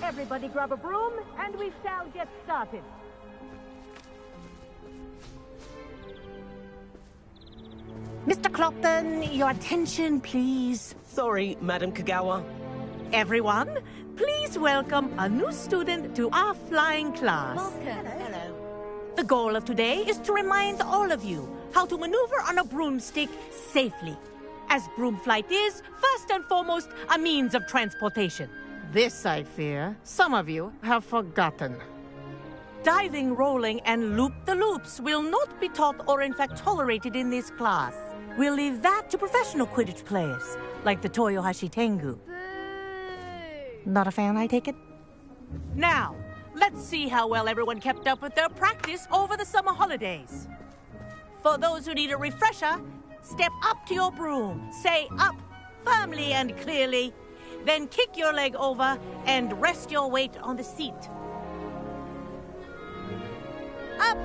Everybody grab a broom, and we shall get started. Mr. Clopton, your attention, please. Sorry, Madam Kagawa. Everyone, please welcome a new student to our flying class. Welcome. Hello. The goal of today is to remind all of you how to maneuver on a broomstick safely, as broom flight is, first and foremost, a means of transportation. This, I fear, some of you have forgotten. Diving, rolling, and loop-the-loops will not be taught or in fact tolerated in this class. We'll leave that to professional Quidditch players, like the Toyohashi Tengu. Not a fan, I take it? Now, let's see how well everyone kept up with their practice over the summer holidays. For those who need a refresher, step up to your broom, say up firmly and clearly, then kick your leg over and rest your weight on the seat. Up!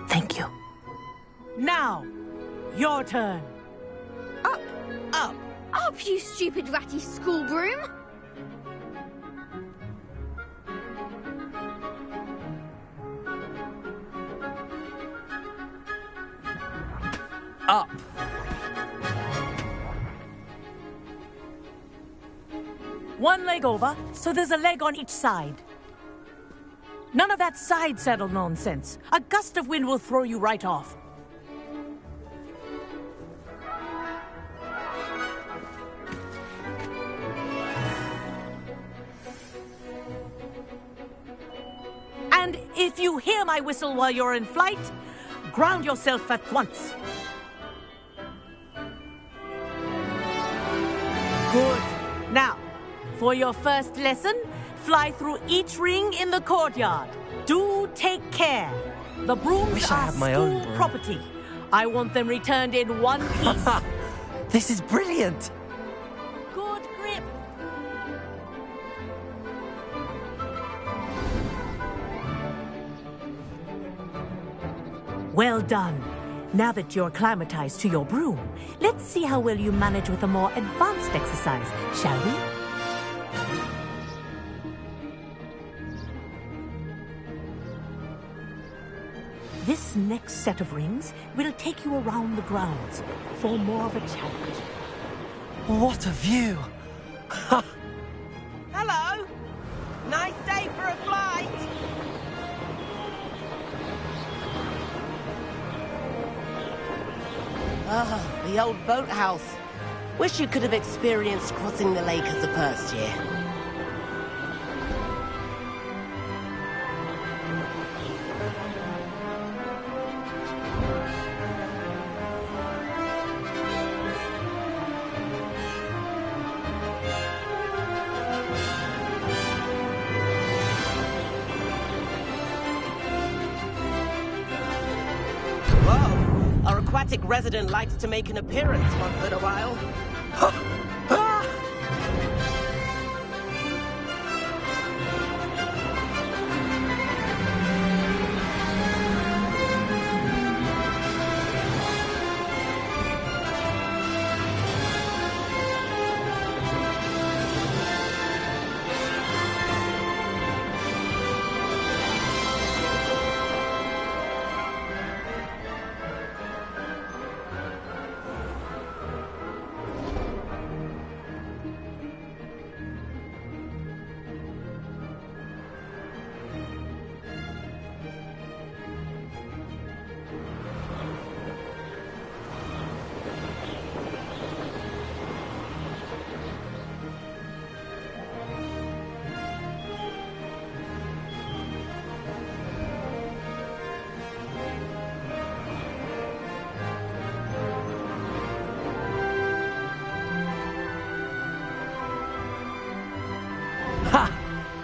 Thank you. Now, your turn. Up. Up. Up, you stupid ratty school broom. Up. One leg over, so there's a leg on each side. None of that side saddle nonsense. A gust of wind will throw you right off. And if you hear my whistle while you're in flight, ground yourself at once. Good. Now, for your first lesson, fly through each ring in the courtyard. Do take care. The brooms Wish I are had my own school broom. property. I want them returned in one piece. This is brilliant! Good grip. Well done. Now that you're acclimatized to your broom, let's see how well you manage with a more advanced exercise, shall we? This next set of rings will take you around the grounds for more of a challenge. What a view! Hello. Nice day for a flight. Oh, the old boathouse. Wish you could have experienced crossing the lake as a first year. Whoa. Our aquatic resident likes to make an appearance once in a while.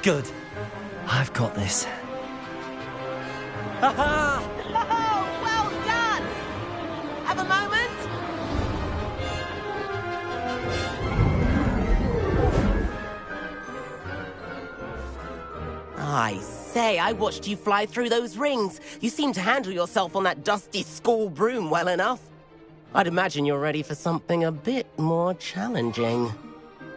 Good. I've got this. Ha-ha! Oh, well done! Have a moment? I say, I watched you fly through those rings. You seem to handle yourself on that dusty school broom well enough. I'd imagine you're ready for something a bit more challenging.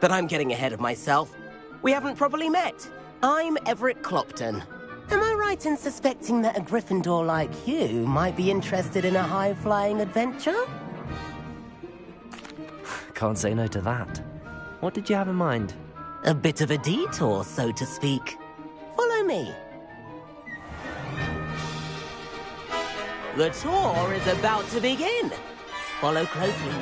But I'm getting ahead of myself. We haven't properly met. I'm Everett Clopton. Am I right in suspecting that a Gryffindor like you might be interested in a high-flying adventure? Can't say no to that. What did you have in mind? A bit of a detour, so to speak. Follow me. The tour is about to begin. Follow closely.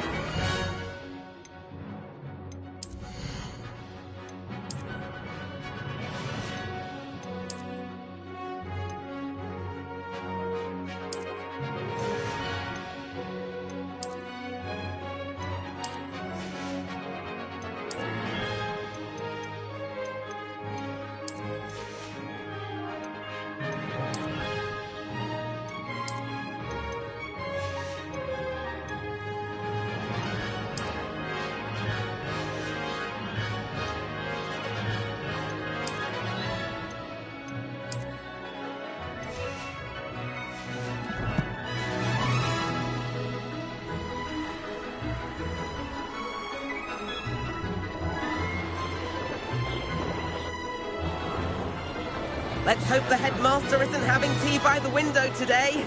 Let's hope the headmaster isn't having tea by the window today.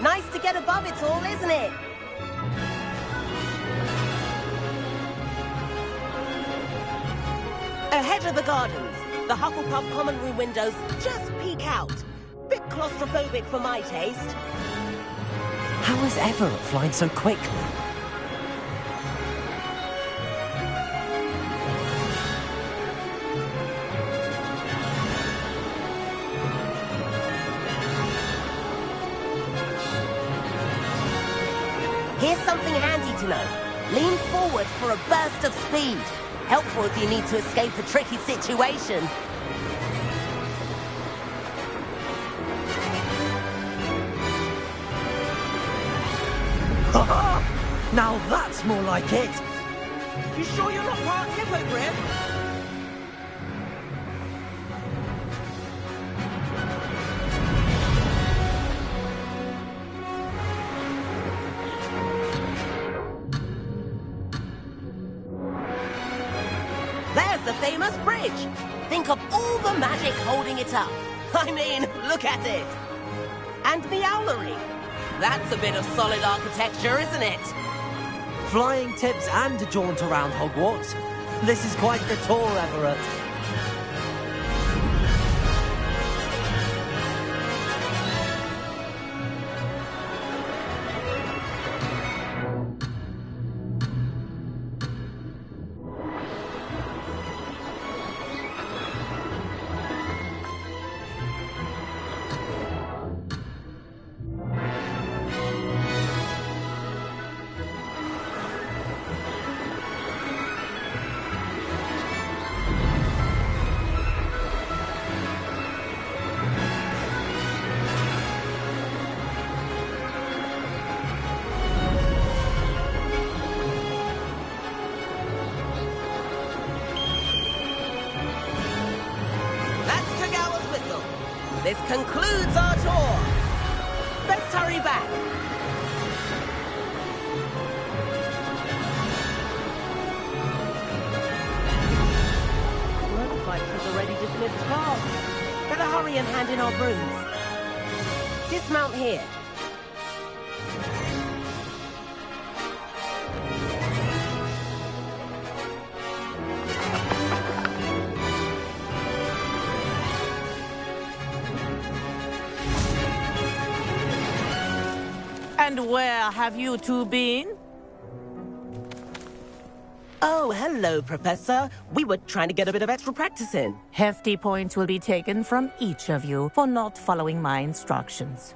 Nice to get above it all, isn't it? Ahead of the gardens, the Hufflepuff common room windows just peek out. Bit claustrophobic for my taste. How is Everett flying so quickly? Here's something handy to know. Lean forward for a burst of speed. Helpful if you need to escape a tricky situation. Now that's more like it! You sure you're not part hippogriff? There's the famous bridge. Think of all the magic holding it up. I mean, look at it. And the owlery. That's a bit of solid architecture, isn't it? Flying tips and a jaunt around Hogwarts. This is quite the tour, Everett. This concludes our tour. Let's hurry back. Looks like she's already dismissed class. Better hurry and hand in our brooms. Dismount here. And where have you two been? Oh, hello, Professor. We were trying to get a bit of extra practice in. Hefty points will be taken from each of you for not following my instructions.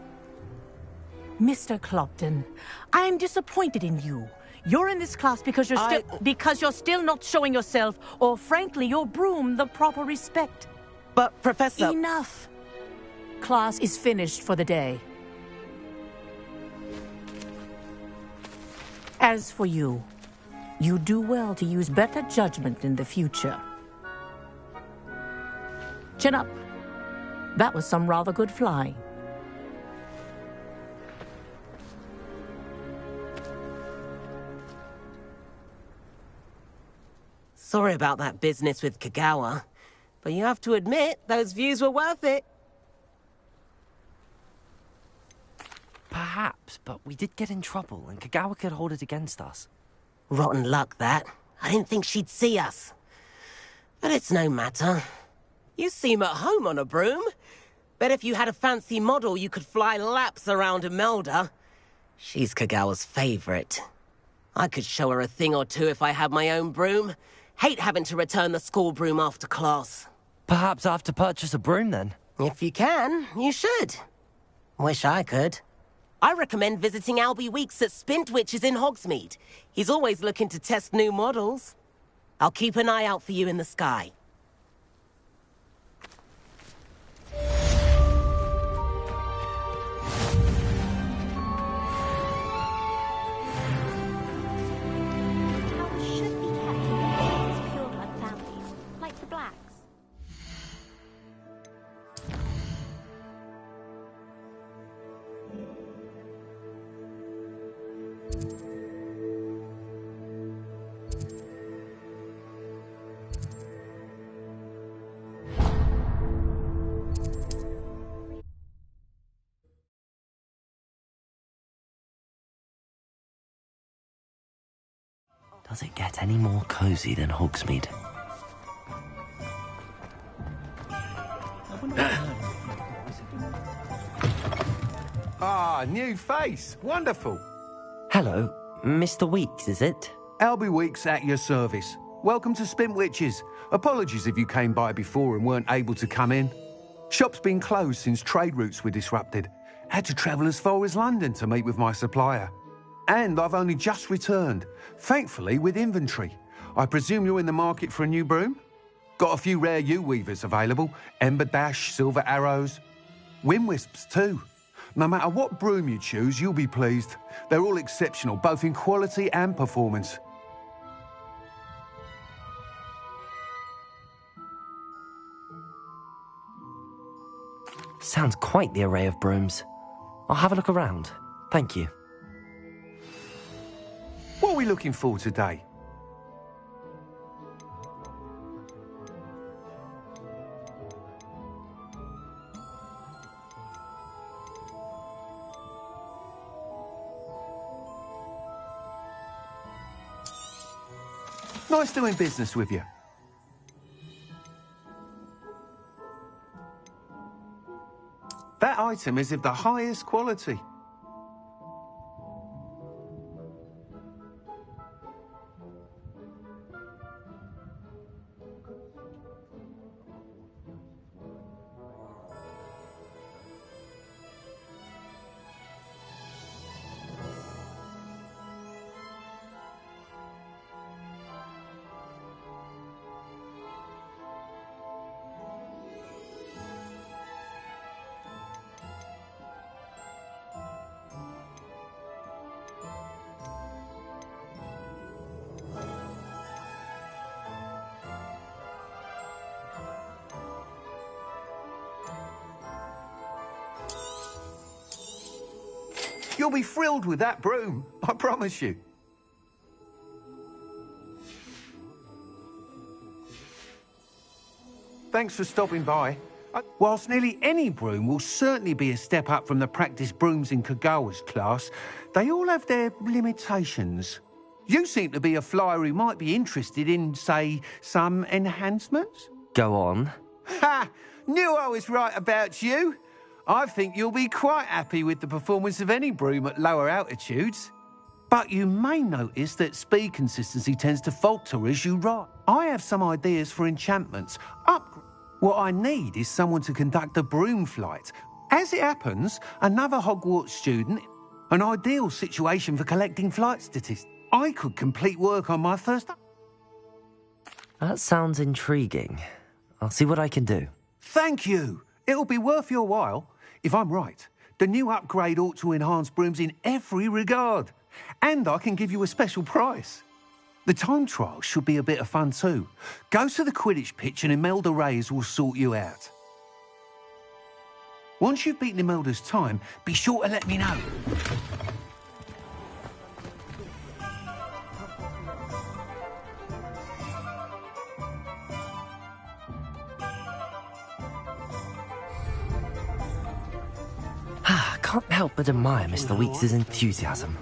Mr. Clopton, I'm disappointed in you. You're in this class because you're still not showing yourself, or frankly, your broom the proper respect. But, Professor... Enough. Class is finished for the day. As for you, you do well to use better judgment in the future. Chin up. That was some rather good flying. Sorry about that business with Kagawa, but you have to admit, those views were worth it. Perhaps, but we did get in trouble, and Kagawa could hold it against us. Rotten luck, that. I didn't think she'd see us. But it's no matter. You seem at home on a broom. Bet if you had a fancy model, you could fly laps around Imelda. She's Kagawa's favorite. I could show her a thing or two if I had my own broom. Hate having to return the school broom after class. Perhaps I have to purchase a broom, then? If you can, you should. Wish I could. I recommend visiting Albie Weeks at Spintwitches in Hogsmeade. He's always looking to test new models. I'll keep an eye out for you in the sky. Towers should be kept in the hands of pureblood families, like the Blacks. Does it get any more cozy than Hogsmeade? Ah, new face. Wonderful. Hello, Mr. Weeks, is it? Albie Weeks at your service. Welcome to Spintwitches. Apologies if you came by before and weren't able to come in. Shop's been closed since trade routes were disrupted. Had to travel as far as London to meet with my supplier. And I've only just returned, thankfully with inventory. I presume you're in the market for a new broom? Got a few rare U-weavers available. Ember Dash, Silver Arrows. Wind Wisps too. No matter what broom you choose, you'll be pleased. They're all exceptional, both in quality and performance. Sounds quite the array of brooms. I'll have a look around. Thank you. What are we looking for today? Nice doing business with you. That item is of the highest quality. You'll be thrilled with that broom, I promise you. Thanks for stopping by. Whilst nearly any broom will certainly be a step up from the practice brooms in Kagawa's class, they all have their limitations. You seem to be a flyer who might be interested in, say, some enhancements? Go on. Ha! Knew I was right about you. I think you'll be quite happy with the performance of any broom at lower altitudes. But you may notice that speed consistency tends to falter as you ride. I have some ideas for enchantments. What I need is someone to conduct a broom flight. As it happens, another Hogwarts student, an ideal situation for collecting flight statistics. I could complete work on my first... That sounds intriguing. I'll see what I can do. Thank you. It'll be worth your while. If I'm right, the new upgrade ought to enhance brooms in every regard. And I can give you a special price. The time trial should be a bit of fun too. Go to the Quidditch pitch and Imelda Reyes will sort you out. Once you've beaten Imelda's time, be sure to let me know. can't help but admire Mr. Weeks' enthusiasm.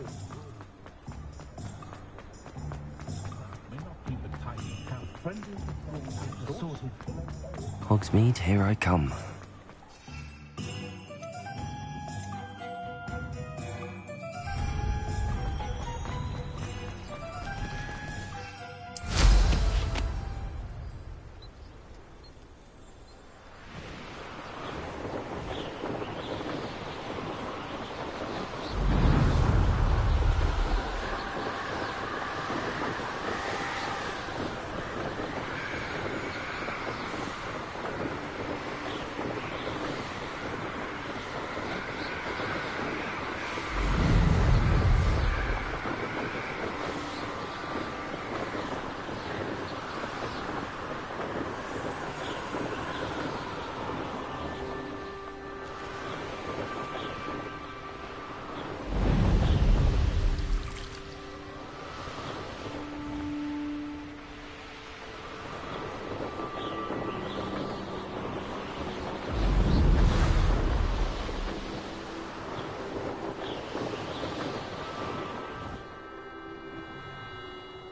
Hogsmeade, here I come.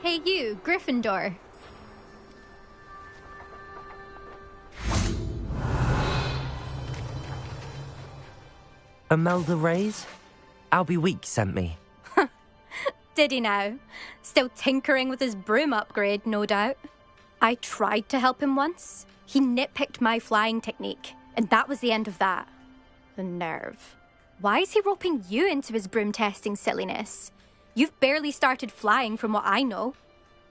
Hey you, Gryffindor. Imelda Reyes? Albie Weeks sent me. Did he now? Still tinkering with his broom upgrade, no doubt. I tried to help him once. He nitpicked my flying technique, and that was the end of that. The nerve. Why is he roping you into his broom testing silliness? You've barely started flying from what I know.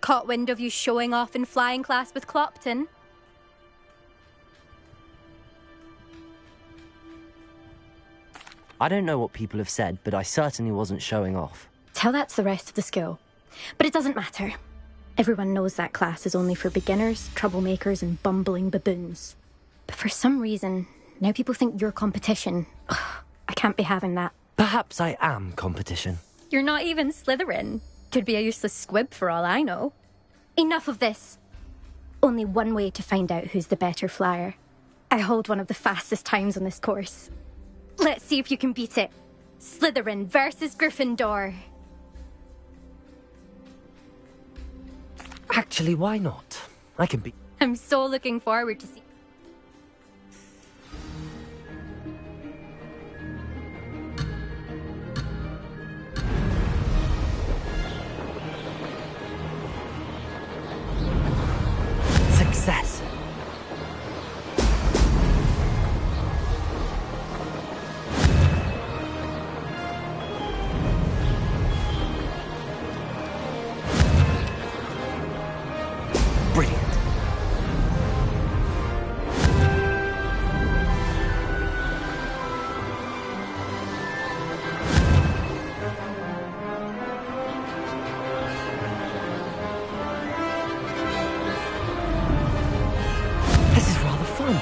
Caught wind of you showing off in flying class with Clopton. I don't know what people have said, but I certainly wasn't showing off. Tell that to the rest of the school. But it doesn't matter. Everyone knows that class is only for beginners, troublemakers, and bumbling baboons. But for some reason, now people think you're competition. Ugh, I can't be having that. Perhaps I am competition. You're not even Slytherin. Could be a useless squib for all I know. Enough of this. Only one way to find out who's the better flyer. I hold one of the fastest times on this course. Let's see if you can beat it. Slytherin versus Gryffindor. Actually, why not? I can be... I'm so looking forward to see... Success! Brilliant. This is rather fun.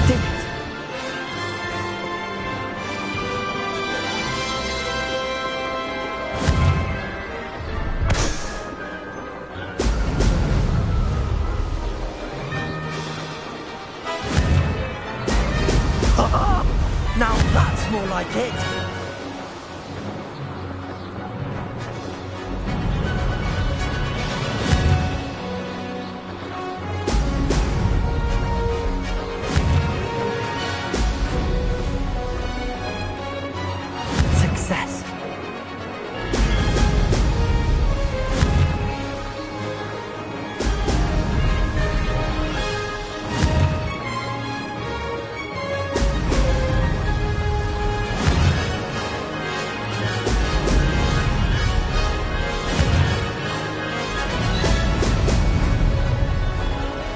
Did it. Now that's more like it. Success.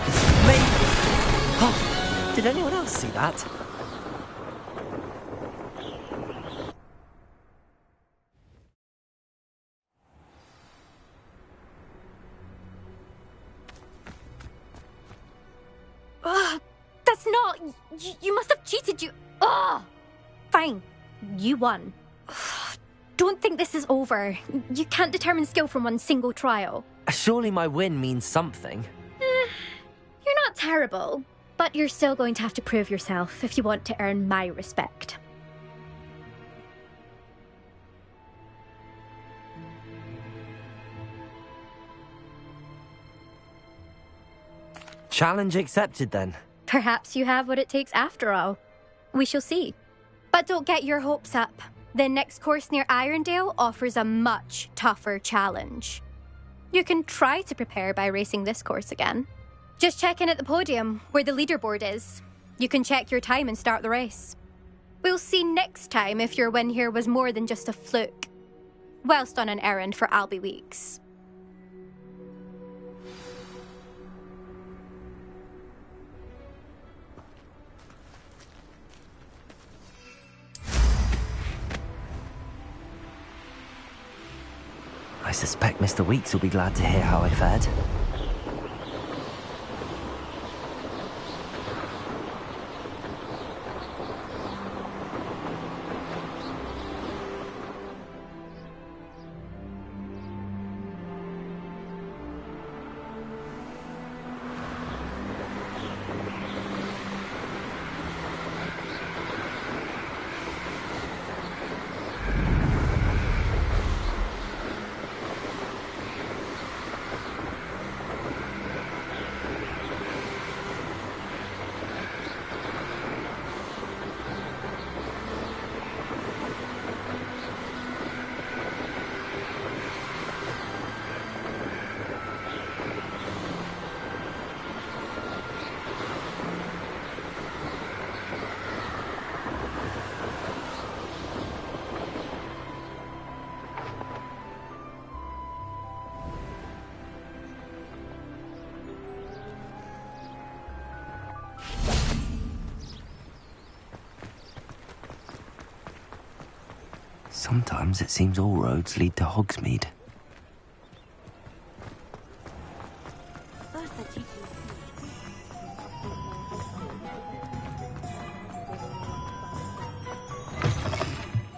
It's amazing. Oh, did anyone else see that? not! You must have cheated, you... Ugh! Fine. You won. Don't think this is over. You can't determine skill from one single trial. Surely my win means something. You're not terrible, but you're still going to have to prove yourself if you want to earn my respect. Challenge accepted then. Perhaps you have what it takes after all. We shall see. But don't get your hopes up. The next course near Irondale offers a much tougher challenge. You can try to prepare by racing this course again. Just check in at the podium, where the leaderboard is. You can check your time and start the race. We'll see next time if your win here was more than just a fluke, whilst on an errand for Albie Weeks. I suspect Mr. Weeks will be glad to hear how I fared. Sometimes it seems all roads lead to Hogsmeade.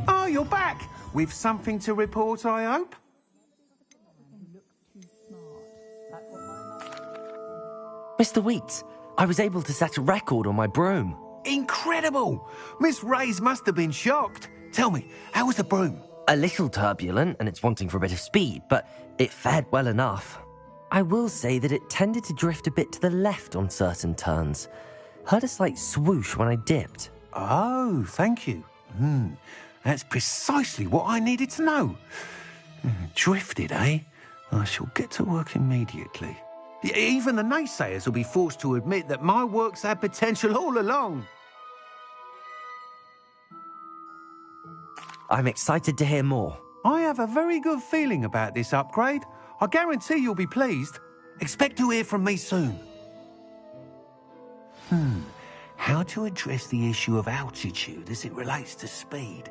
Oh, you're back! With something to report, I hope? Mr. Weeks, I was able to set a record on my broom. Incredible! Miss Reyes must have been shocked. Tell me, how was the broom? A little turbulent, and it's wanting for a bit of speed, but it fared well enough. I will say that it tended to drift a bit to the left on certain turns. Heard a slight swoosh when I dipped. Oh, thank you. That's precisely what I needed to know. Drifted, eh? I shall get to work immediately. Even the naysayers will be forced to admit that my work's had potential all along. I'm excited to hear more. I have a very good feeling about this upgrade. I guarantee you'll be pleased. Expect to hear from me soon. How to address the issue of altitude as it relates to speed?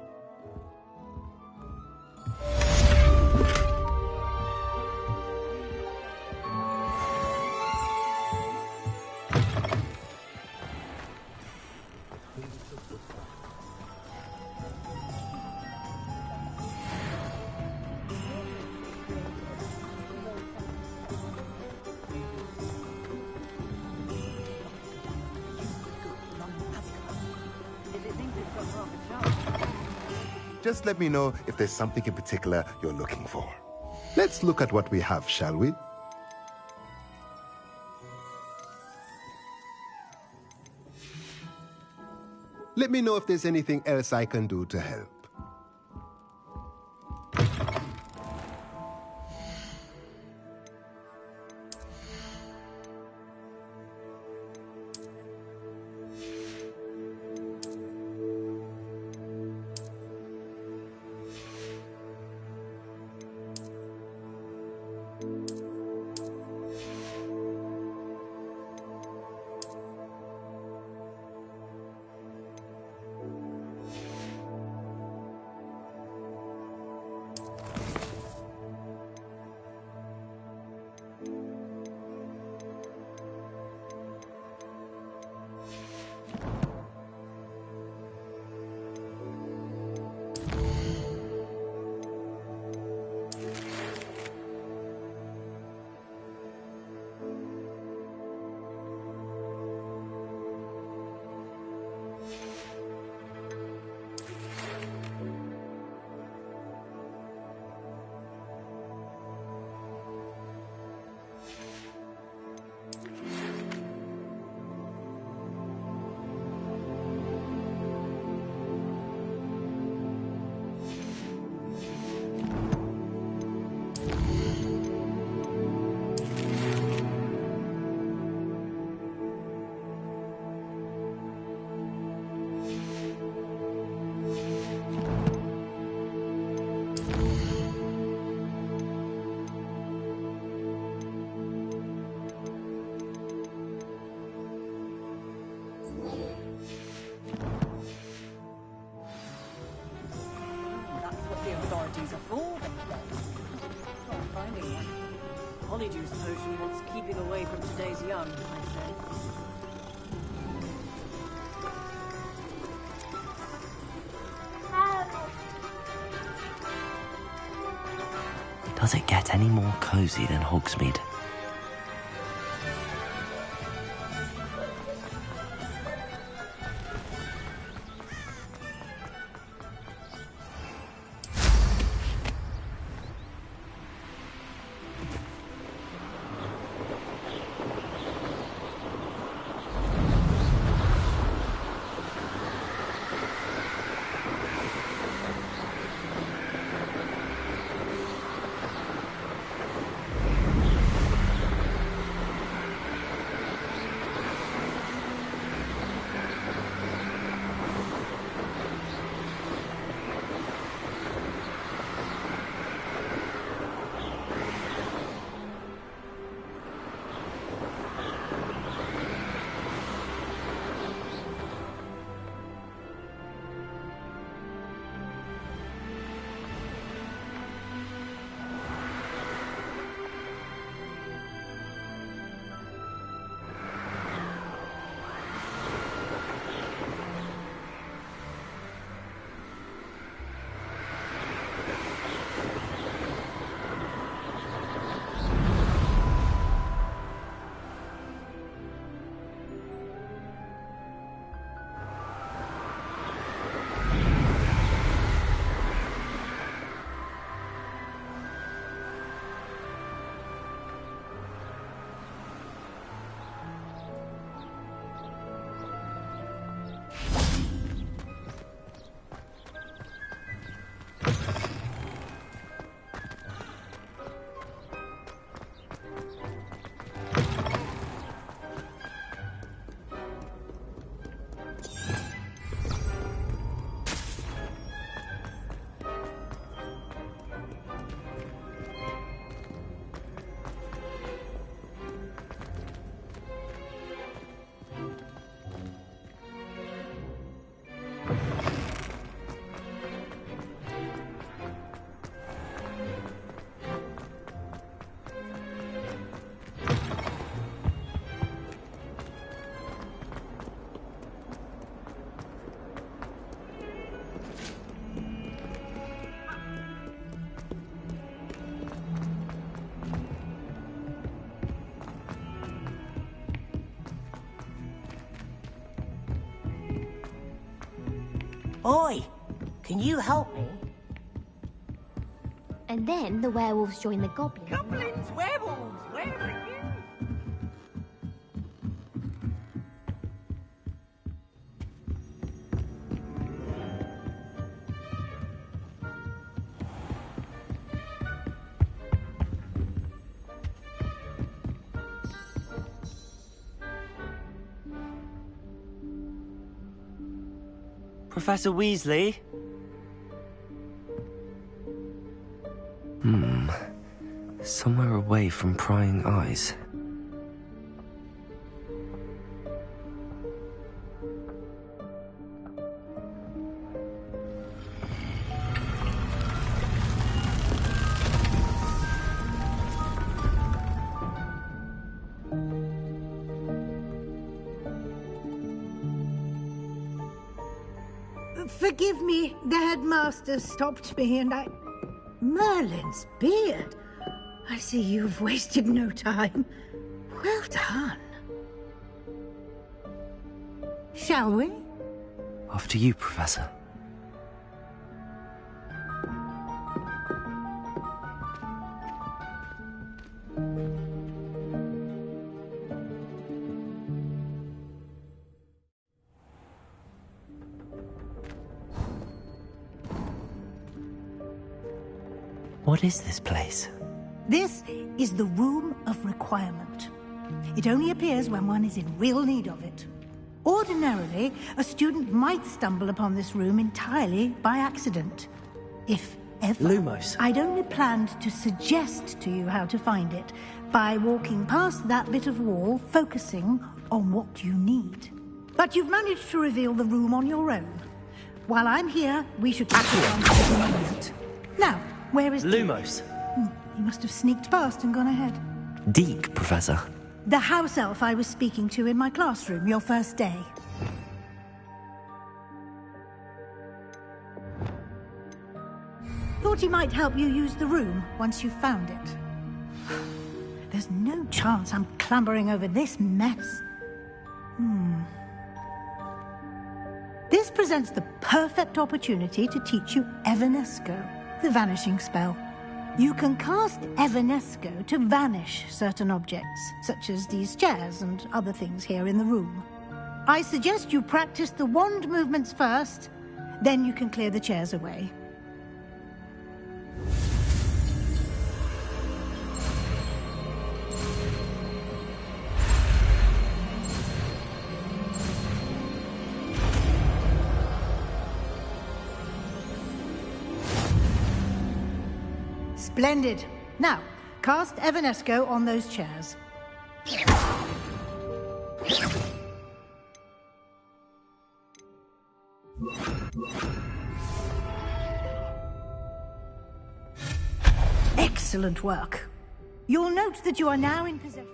Just let me know if there's something in particular you're looking for. Let's look at what we have, shall we? Let me know if there's anything else I can do to help. Rarity's a fool. Try finding one. Holyjuice potion wants keeping away from today's young, I say. Does it get any more cozy than Hogsmeade? Oi! Can you help me? And then the werewolves join the goblins. Goblins, werewolves, where are you? Professor Weasley? Somewhere away from prying eyes. Forgive me, the headmaster stopped me and I... Merlin's beard! I see you've wasted no time. Well done. Shall we? After you, Professor. What is this place? This is the Room of Requirement. It only appears when one is in real need of it. Ordinarily, a student might stumble upon this room entirely by accident. If ever. Lumos. I'd only planned to suggest to you how to find it by walking past that bit of wall, focusing on what you need. But you've managed to reveal the room on your own. While I'm here, we should... Now, where is Lumos. He must have sneaked past and gone ahead. Deke, Professor. The house elf I was speaking to in my classroom your first day. Thought he might help you use the room once you found it. There's no chance I'm clambering over this mess. This presents the perfect opportunity to teach you Evanesco, the vanishing spell. You can cast Evanesco to vanish certain objects, such as these chairs and other things here in the room. I suggest you practice the wand movements first, then you can clear the chairs away. Splendid. Now, cast Evanesco on those chairs. Excellent work. You'll note that you are now in possession.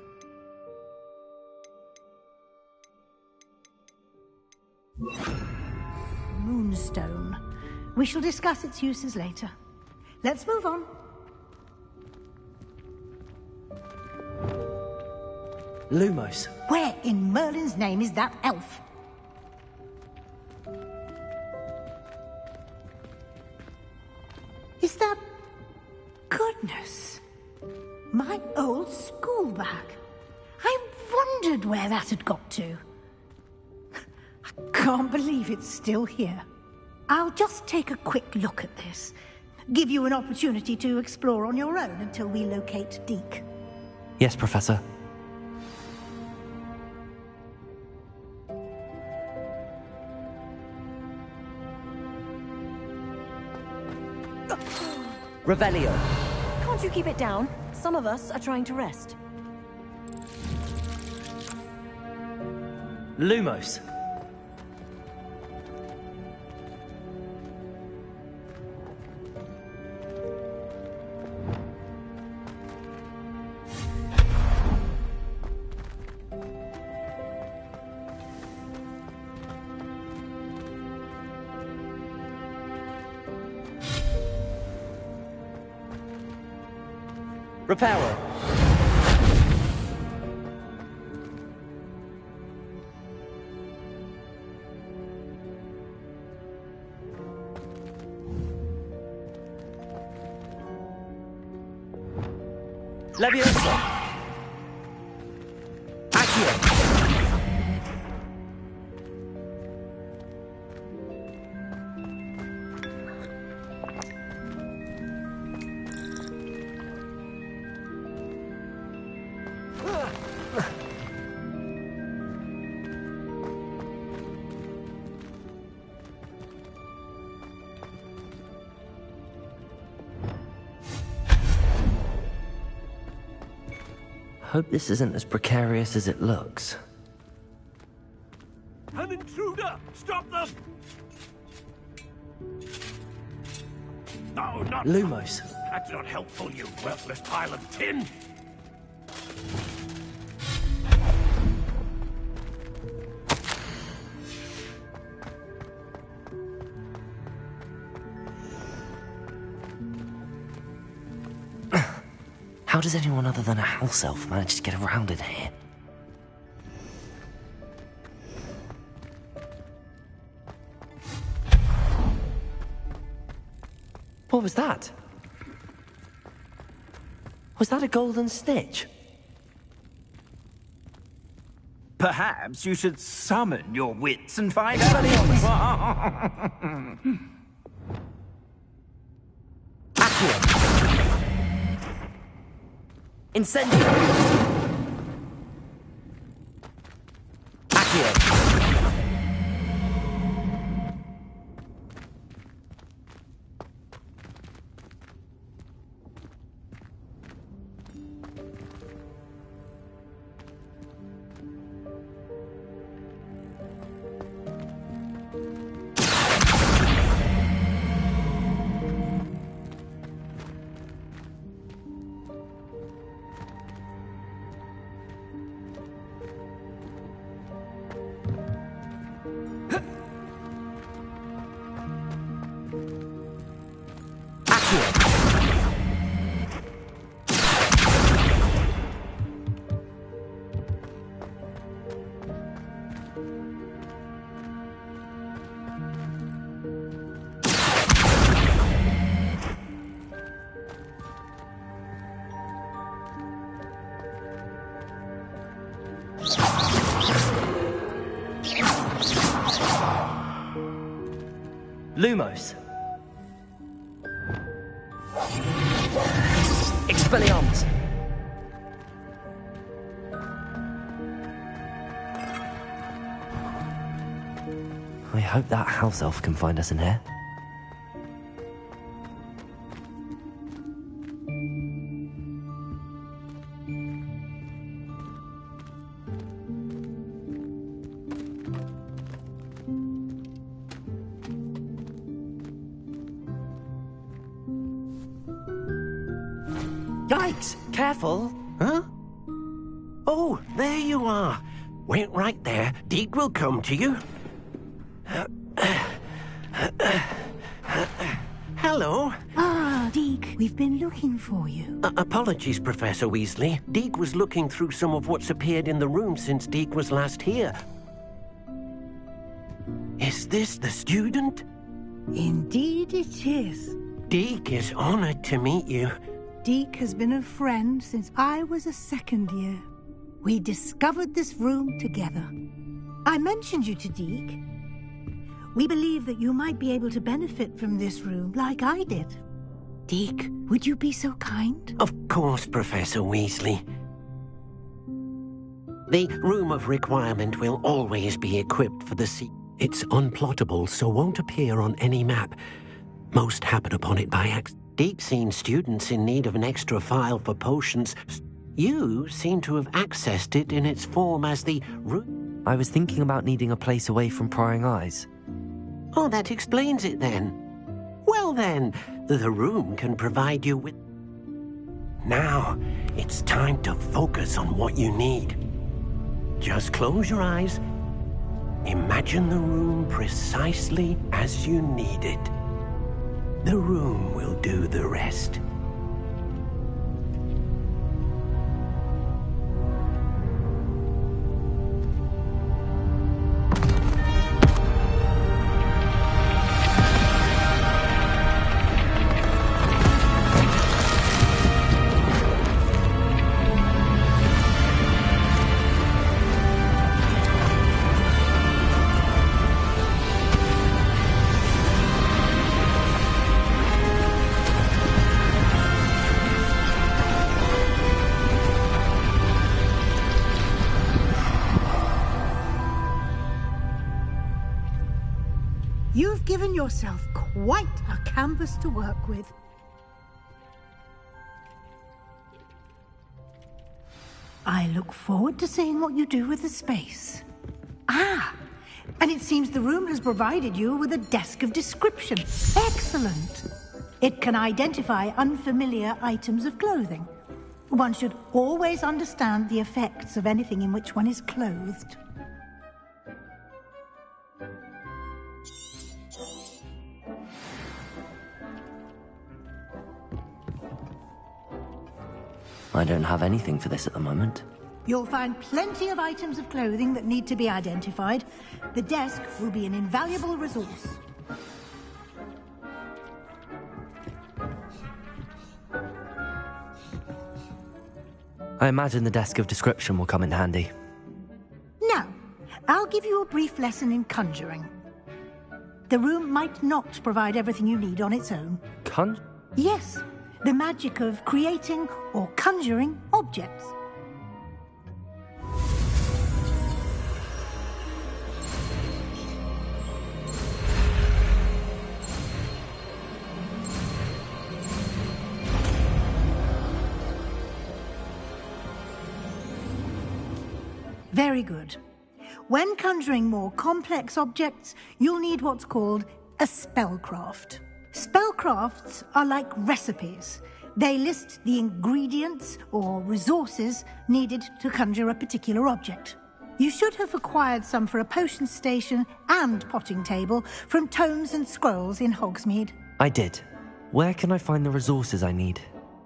Moonstone. We shall discuss its uses later. Let's move on. Lumos. Where in Merlin's name is that elf? Is that... Goodness. My old school bag. I wondered where that had got to. I can't believe it's still here. I'll just take a quick look at this. Give you an opportunity to explore on your own until we locate Deke. Yes, Professor. Revelio. Can't you keep it down? Some of us are trying to rest. Lumos. Reparo. Leviosa. Accio. Hope this isn't as precarious as it looks. An intruder! Stop them! No, not... Lumos. That's not helpful, you worthless pile of tin! How does anyone other than a house elf manage to get around in here? What was that? Was that a golden snitch? Perhaps you should summon your wits and find out... Incendio! Accio! Lumos. Expelliarmus. I hope that house elf can find us in here. Yikes! Careful! Huh? Oh, there you are. Wait right there. Deke will come to you. Hello. Ah, Deke, we've been looking for you. Apologies, Professor Weasley. Deke was looking through some of what's appeared in the room since Deke was last here. Is this the student? Indeed it is. Deke is honored to meet you. Deke has been a friend since I was a second year. We discovered this room together. I mentioned you to Deke. We believe that you might be able to benefit from this room like I did. Deke, would you be so kind? Of course, Professor Weasley. The Room of Requirement will always be equipped for the sea. It's unplottable, so won't appear on any map. Most happen upon it by accident. Deke's seen students in need of an extra file for potions. You seem to have accessed it in its form as the room. I was thinking about needing a place away from prying eyes. Oh, that explains it then. Well then, the room can provide you with... Now, it's time to focus on what you need. Just close your eyes. Imagine the room precisely as you need it. The room will do the rest. You've given yourself quite a canvas to work with. I look forward to seeing what you do with the space. Ah, and it seems the room has provided you with a desk of description. Excellent. It can identify unfamiliar items of clothing. One should always understand the effects of anything in which one is clothed. I don't have anything for this at the moment. You'll find plenty of items of clothing that need to be identified. The desk will be an invaluable resource. I imagine the desk of description will come in handy. Now, I'll give you a brief lesson in conjuring. The room might not provide everything you need on its own. Yes, the magic of creating or conjuring objects. Very good. When conjuring more complex objects, you'll need what's called a spellcraft. Spellcrafts are like recipes. They list the ingredients or resources needed to conjure a particular object. You should have acquired some for a potion station and potting table from tomes and scrolls in Hogsmeade. I did. Where can I find the resources I need?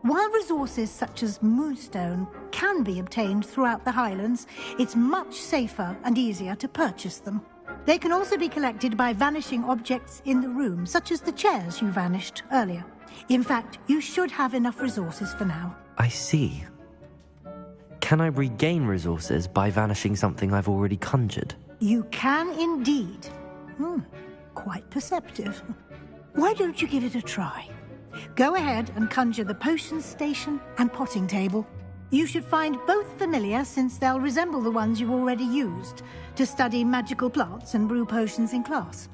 While resources such as moonstone can be obtained throughout the Highlands, it's much safer and easier to purchase them. They can also be collected by vanishing objects in the room, such as the chairs you vanished earlier. In fact, you should have enough resources for now. I see. Can I regain resources by vanishing something I've already conjured? You can indeed. Quite perceptive. Why don't you give it a try? Go ahead and conjure the potion station and potting table. You should find both familiar, since they'll resemble the ones you've already used to study magical plants and brew potions in class.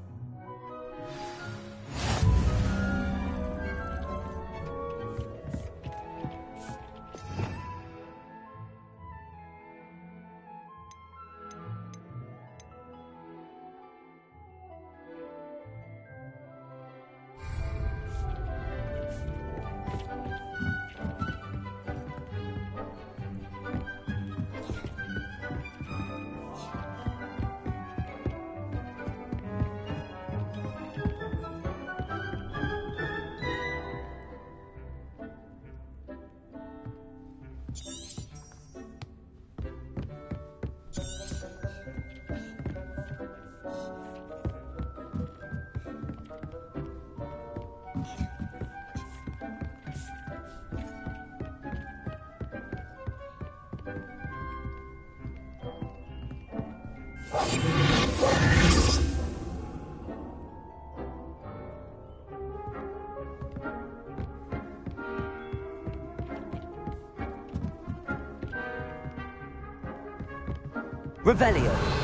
Revelio.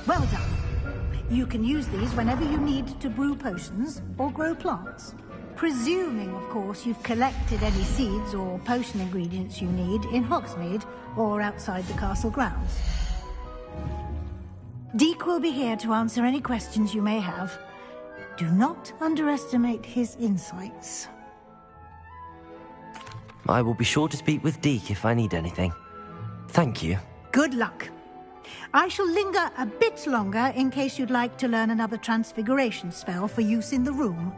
Well done. You can use these whenever you need to brew potions or grow plants. Presuming, of course, you've collected any seeds or potion ingredients you need in Hogsmeade or outside the castle grounds. Deke will be here to answer any questions you may have. Do not underestimate his insights. I will be sure to speak with Deke if I need anything. Thank you. Good luck. I shall linger a bit longer in case you'd like to learn another transfiguration spell for use in the room.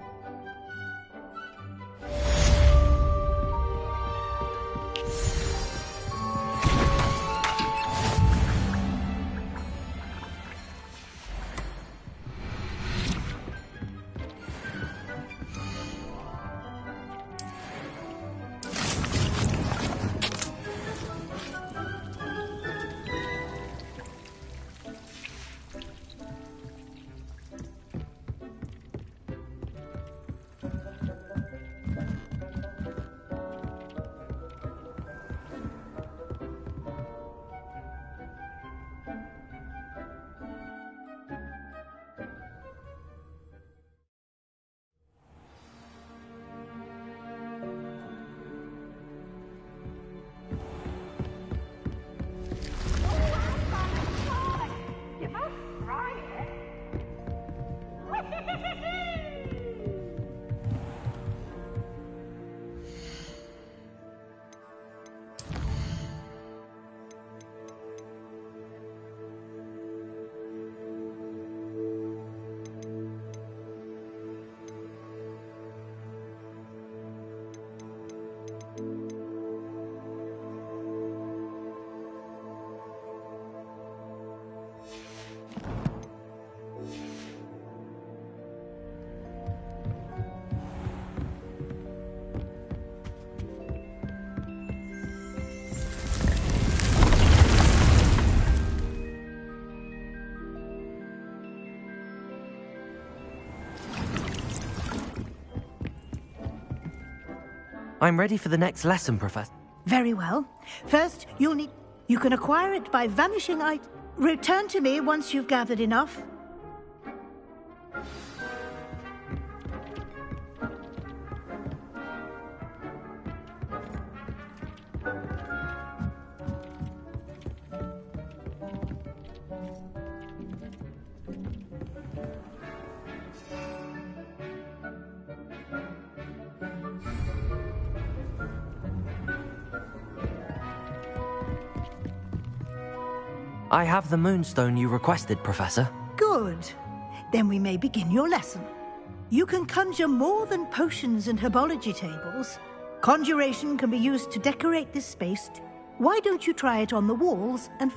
I'm ready for the next lesson, Professor. Very well. First, you'll need... You can acquire it by vanishing Return to me once you've gathered enough. I have the moonstone you requested, Professor. Good. Then we may begin your lesson. You can conjure more than potions and herbology tables. Conjuration can be used to decorate this space. Why don't you try it on the walls and...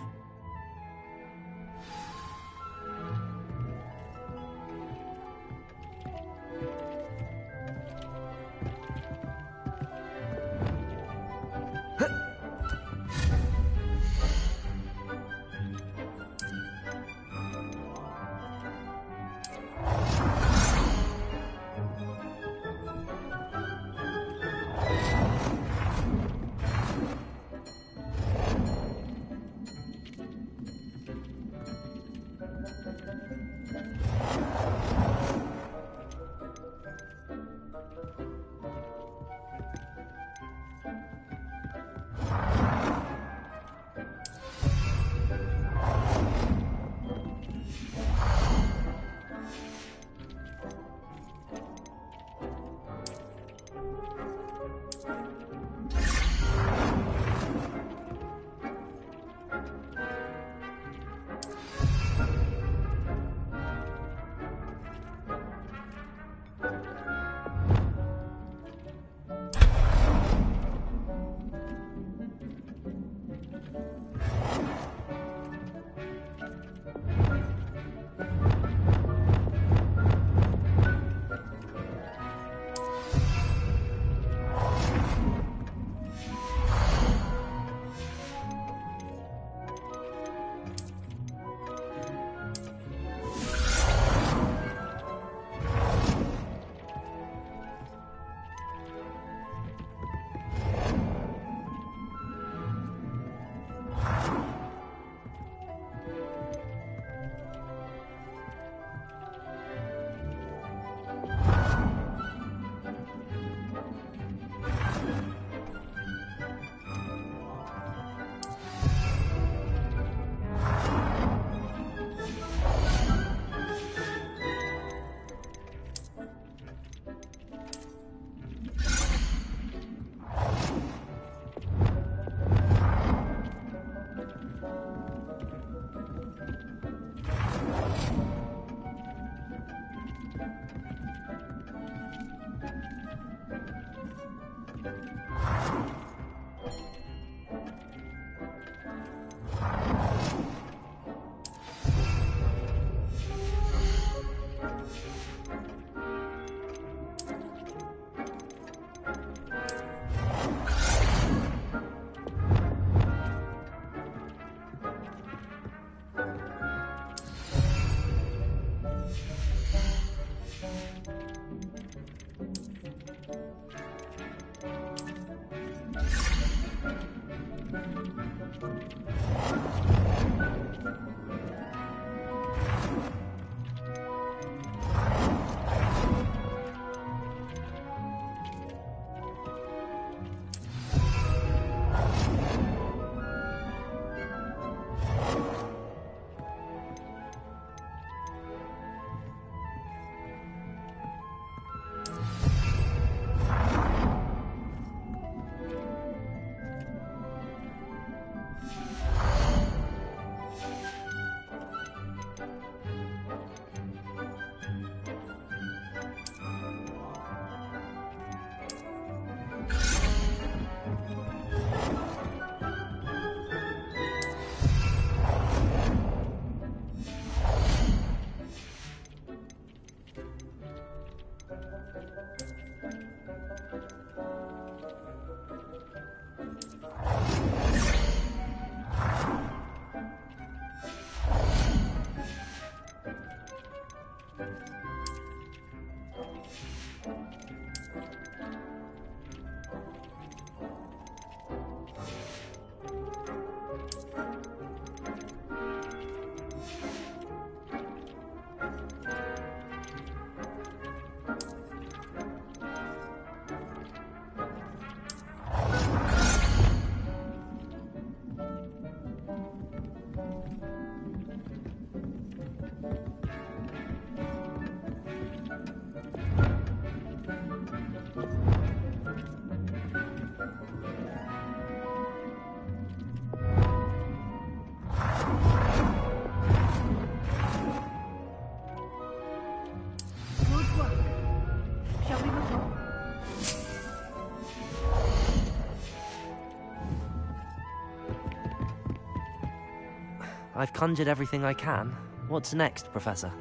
I've conjured everything I can. What's next, Professor?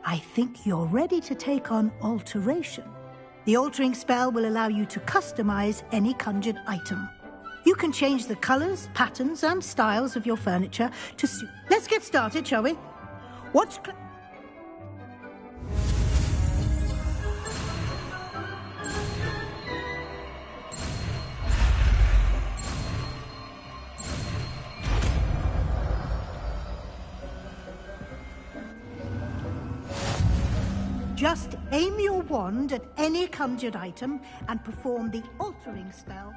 I think you're ready to take on alteration. The altering spell will allow you to customize any conjured item. You can change the colors, patterns, and styles of your furniture to suit. Let's get started, shall we? What's... Just aim your wand at any conjured item and perform the altering spell.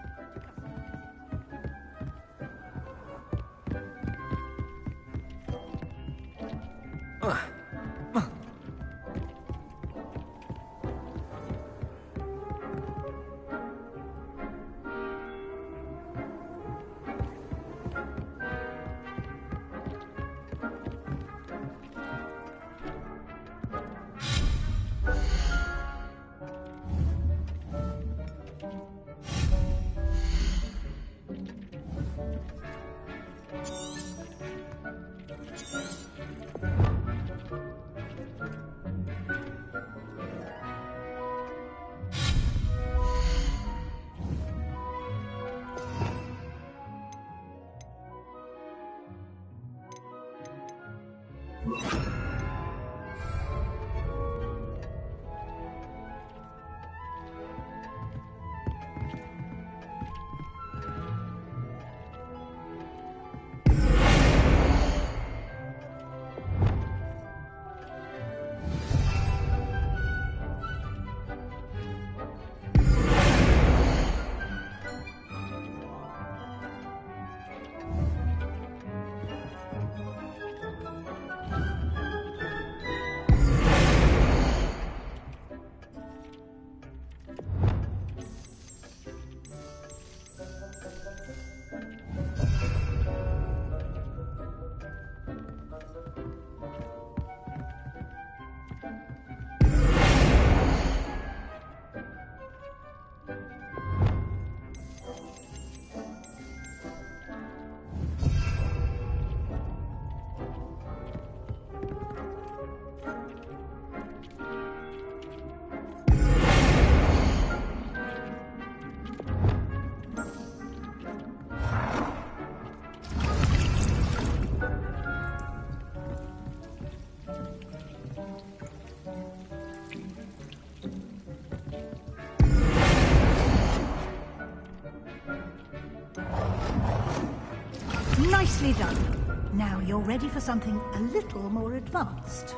Nicely done. Now you're ready for something a little more advanced.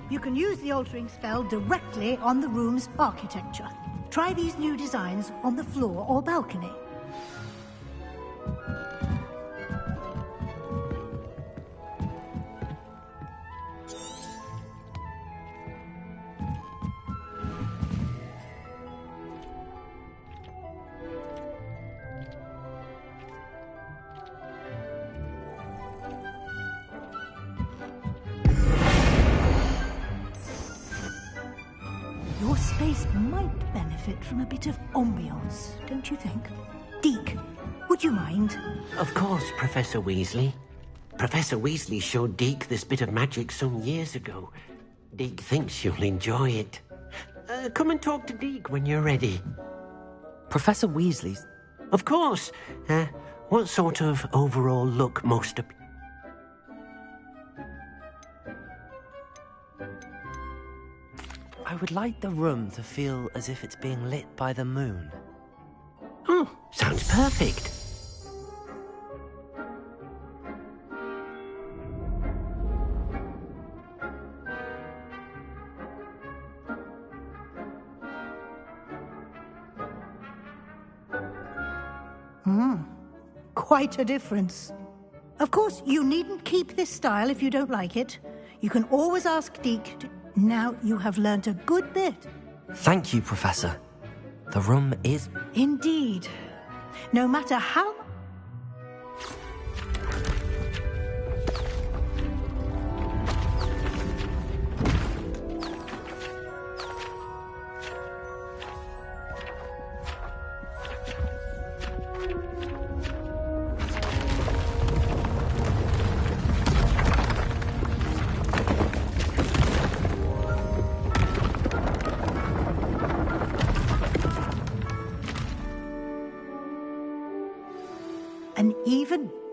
You can use the altering spell directly on the room's architecture. Try these new designs on the floor or balcony. Your space might benefit from a bit of ambiance, don't you think? Deke, would you mind? Of course, Professor Weasley. Professor Weasley showed Deke this bit of magic some years ago. Deke thinks you'll enjoy it. Come and talk to Deke when you're ready. Professor Weasley's? Of course. What sort of overall look most I would like the room to feel as if it's being lit by the moon. Oh, sounds perfect. Quite a difference. Of course, you needn't keep this style if you don't like it. You can always ask Deke to... Now you have learnt a good bit. Thank you, Professor. The room is... Indeed. No matter how...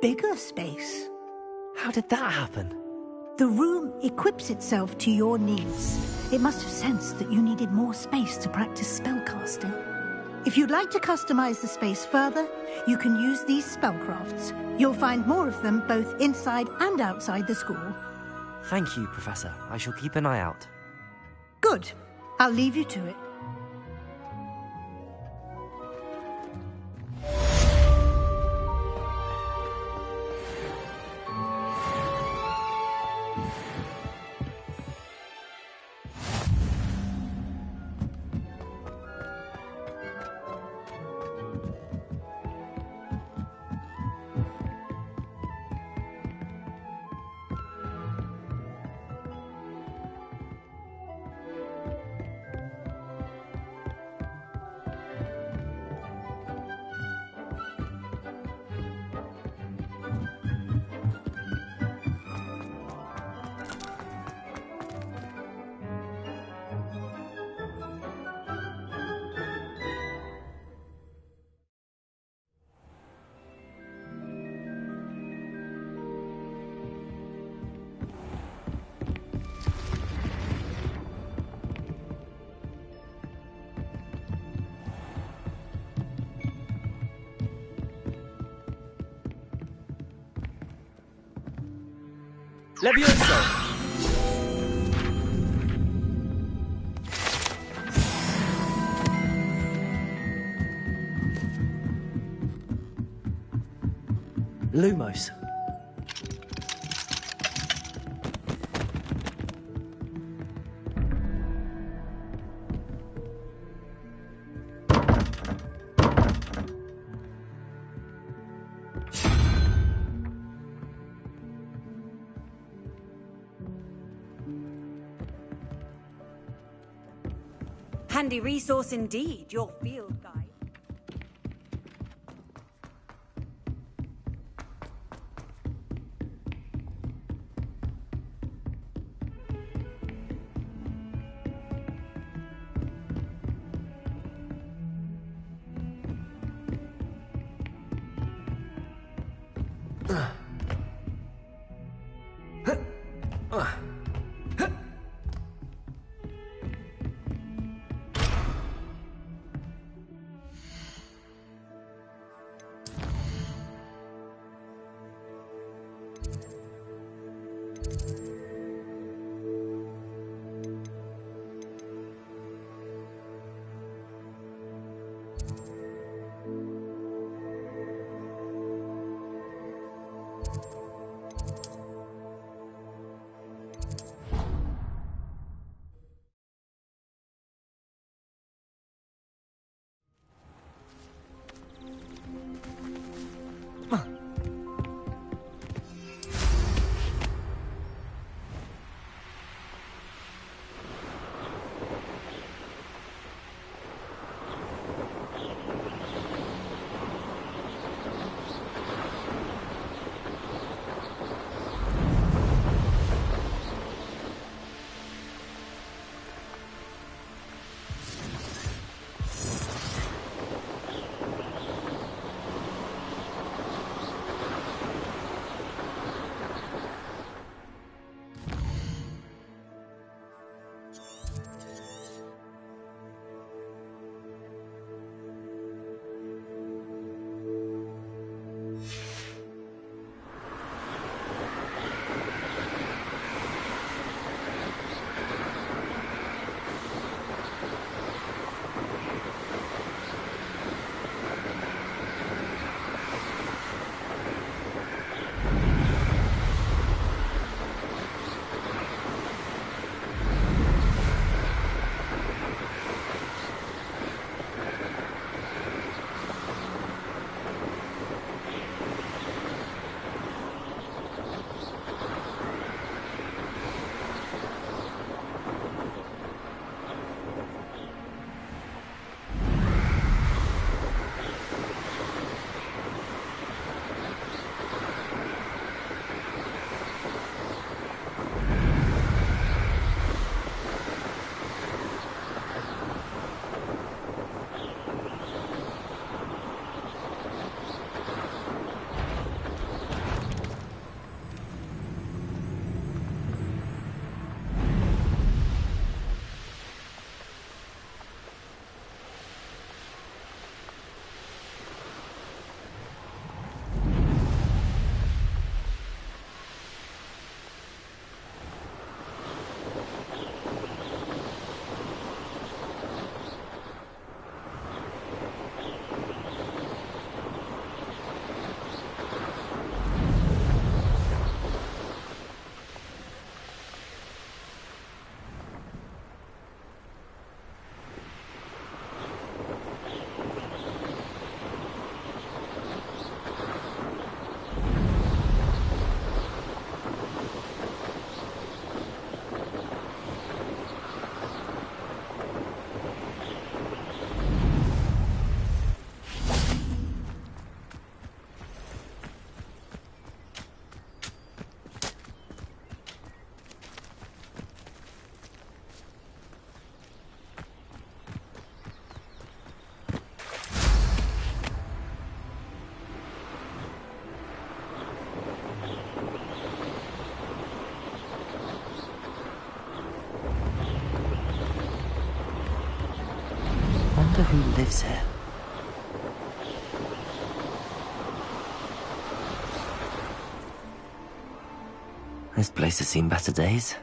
bigger space. How did that happen? The room equips itself to your needs. It must have sensed that you needed more space to practice spellcasting. If you'd like to customize the space further, you can use these spellcrafts. You'll find more of them both inside and outside the school. Thank you, Professor. I shall keep an eye out. Good. I'll leave you to it. Levioso! Lumos. Handy resource indeed, your field guide. wonder who lives here. This place has seen better days.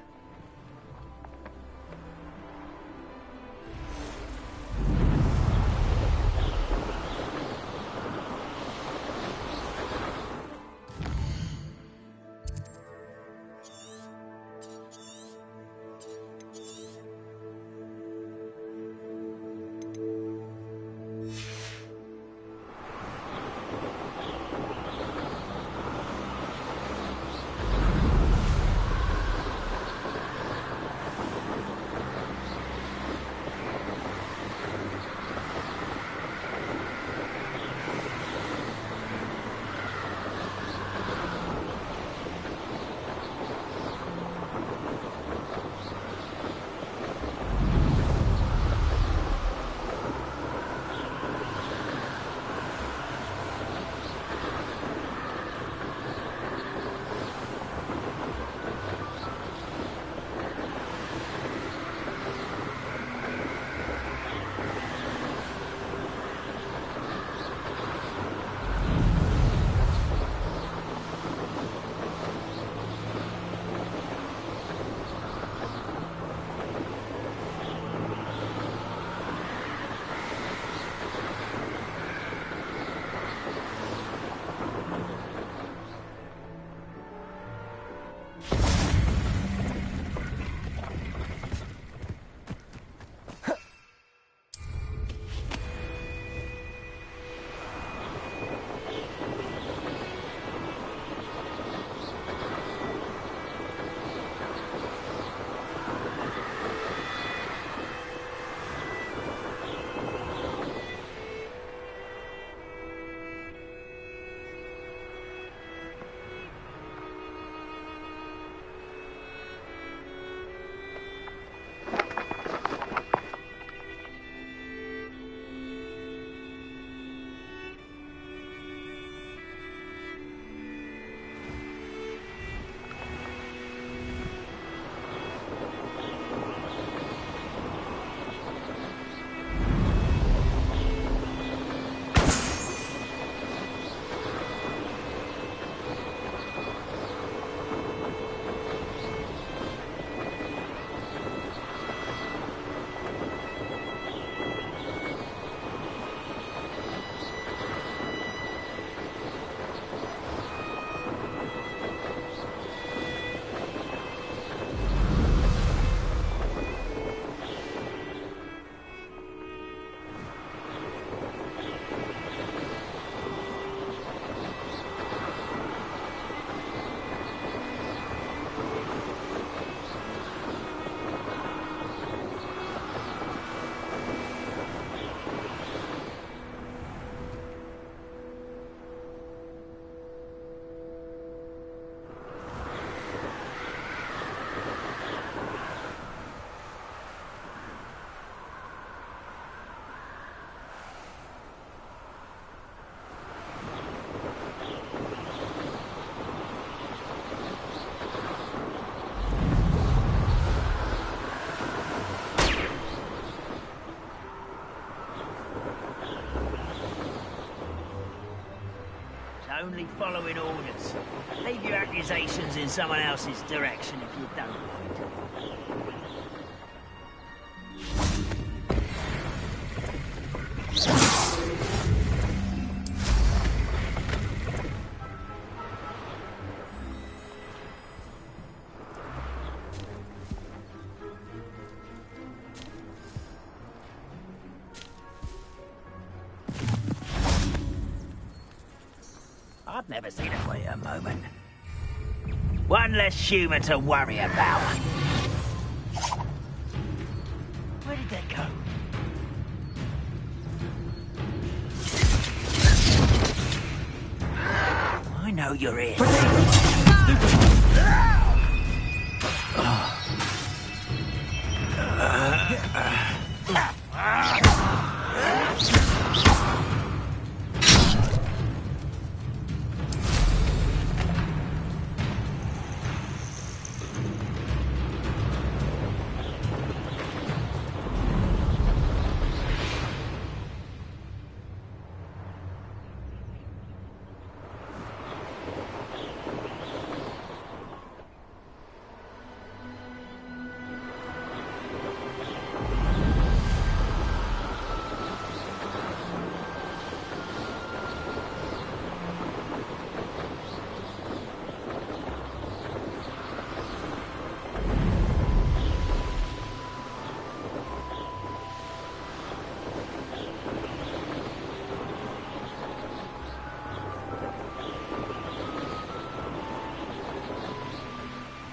Only following orders. Leave your accusations in someone else's direction if you don't mind. I've never seen a quieter moment. One less human to worry about. Where did they go? I know you're here.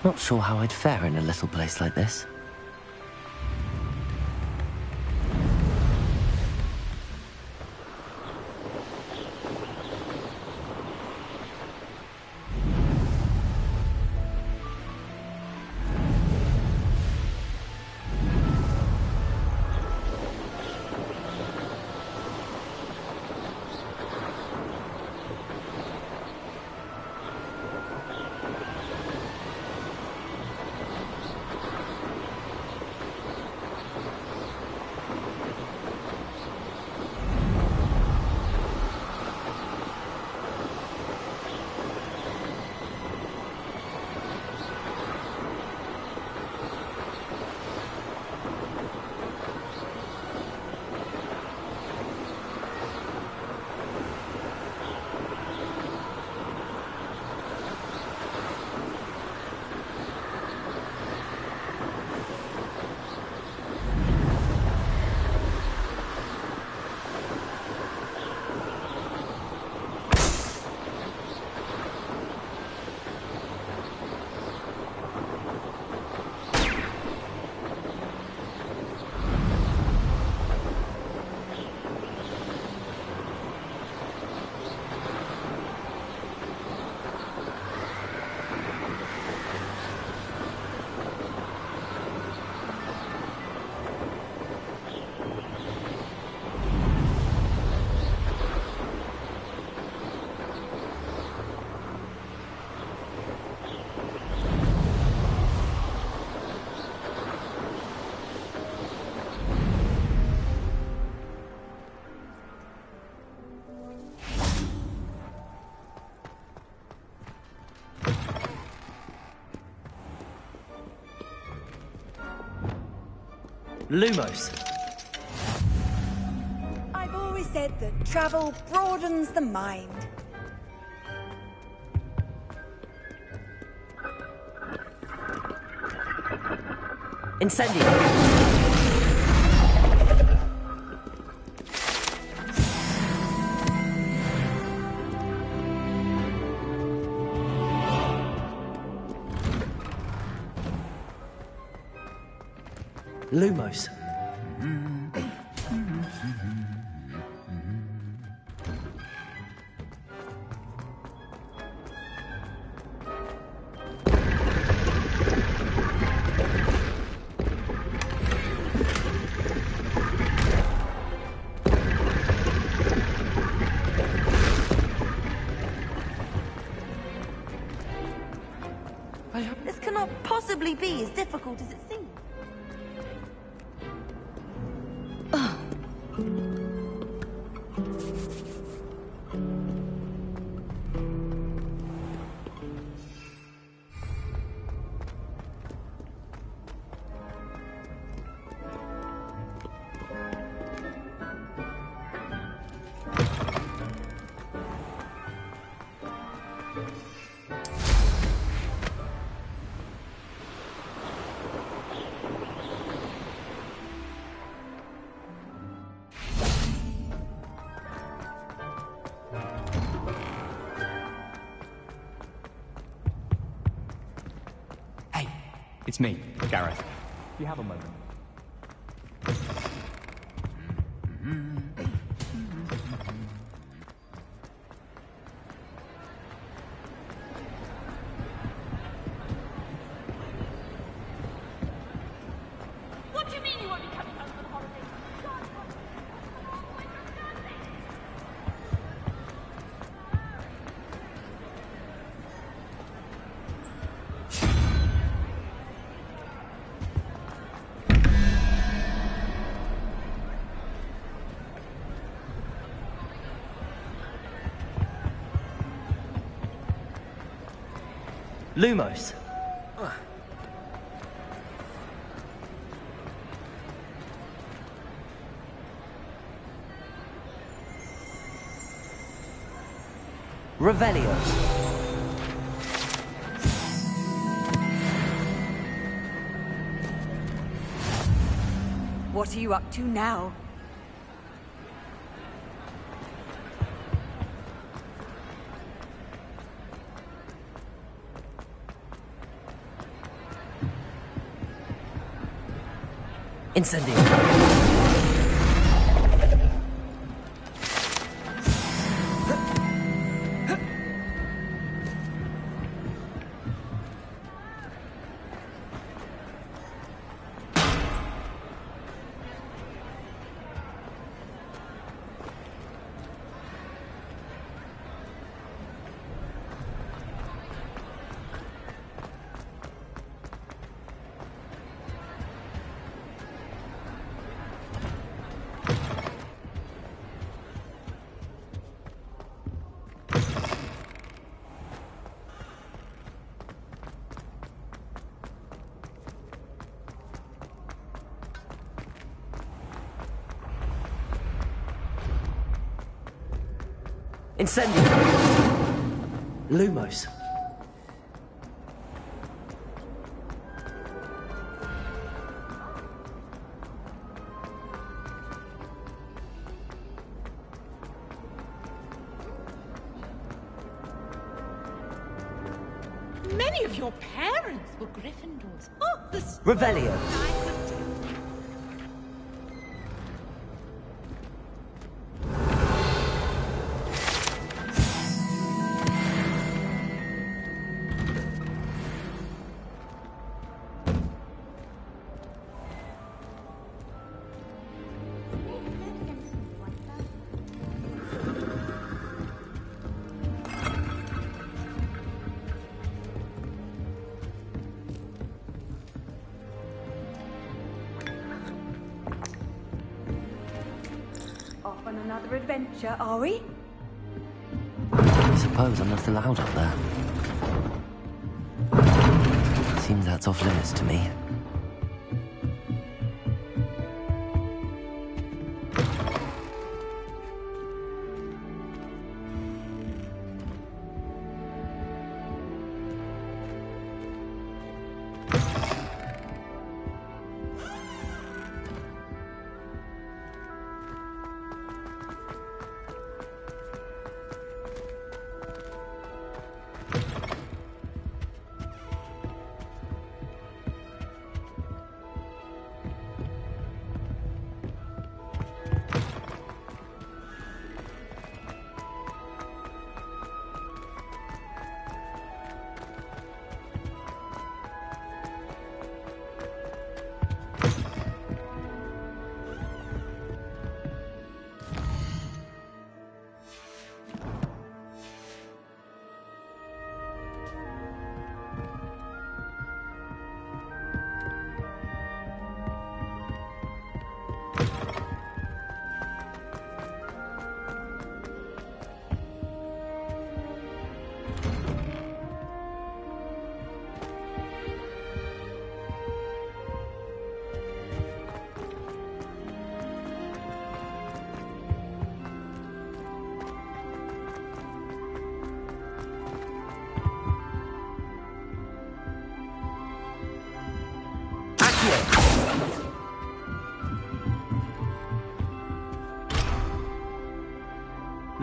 Not sure how I'd fare in a little place like this. Lumos. I've always said that travel broadens the mind. Incendio. Lumos. This cannot possibly be as difficult as it seems. It's me, Gareth. You have a moment. What do you mean you won't be coming home for the holidays? Lumos. Revelio. What are you up to now? Incendio. Incendio. Lumos. Many of your parents were Gryffindors. Oh, this... Revelio. Off on another adventure, are we? I suppose I'm not allowed up there. Seems that's off limits to me.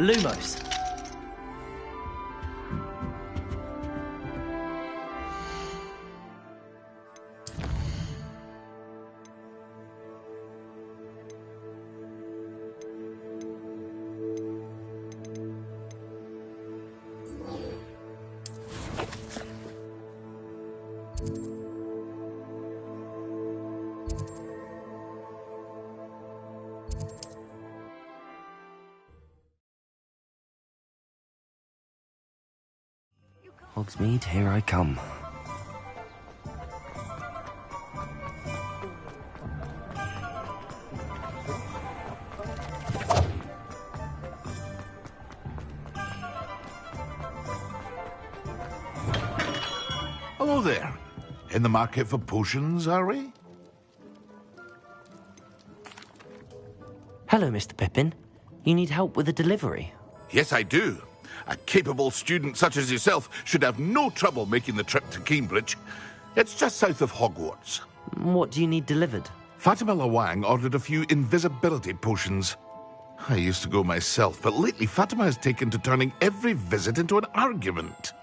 Lumos. Hogsmeade, here I come. Hello there. In the market for potions, are we? Hello, Mr. Pippin. You need help with a delivery? Yes, I do. A capable student such as yourself should have no trouble making the trip to Cambridge. It's just south of Hogwarts. What do you need delivered? Fatima Lawang ordered a few invisibility potions. I used to go myself, but lately Fatima has taken to turning every visit into an argument.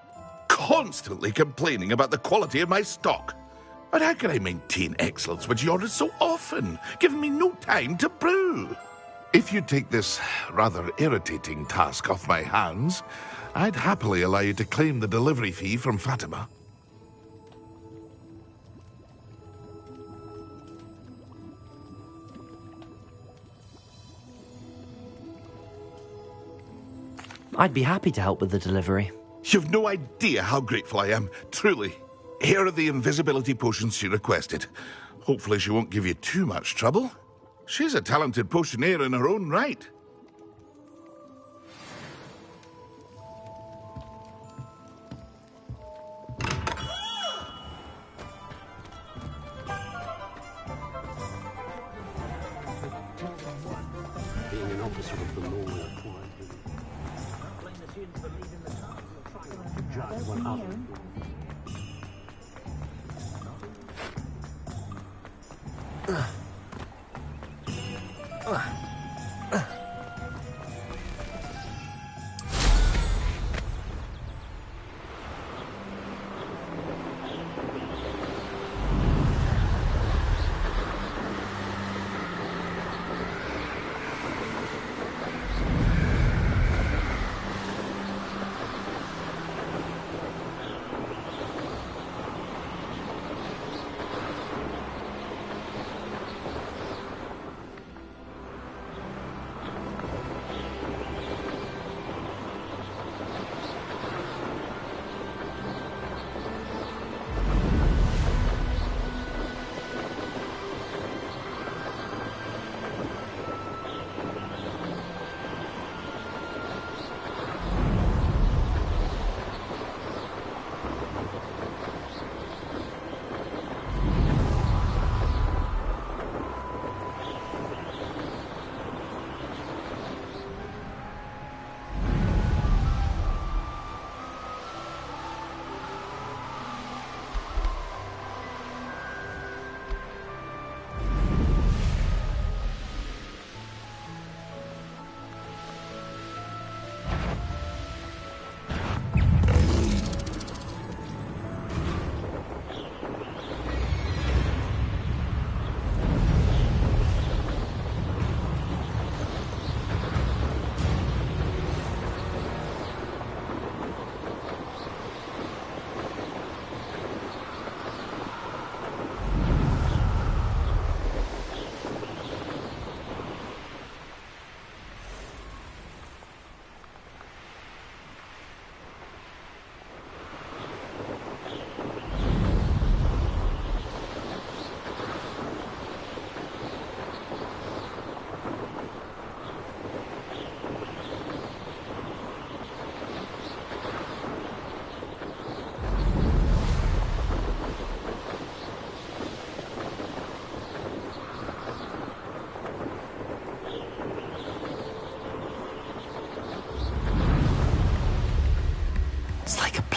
Constantly complaining about the quality of my stock. But how can I maintain excellence when she orders so often, giving me no time to brew? If you take this rather irritating task off my hands, I'd happily allow you to claim the delivery fee from Fatima. I'd be happy to help with the delivery. You've no idea how grateful I am, truly. Here are the invisibility potions she requested. Hopefully she won't give you too much trouble. She's a talented potioneer in her own right. Being an officer of the law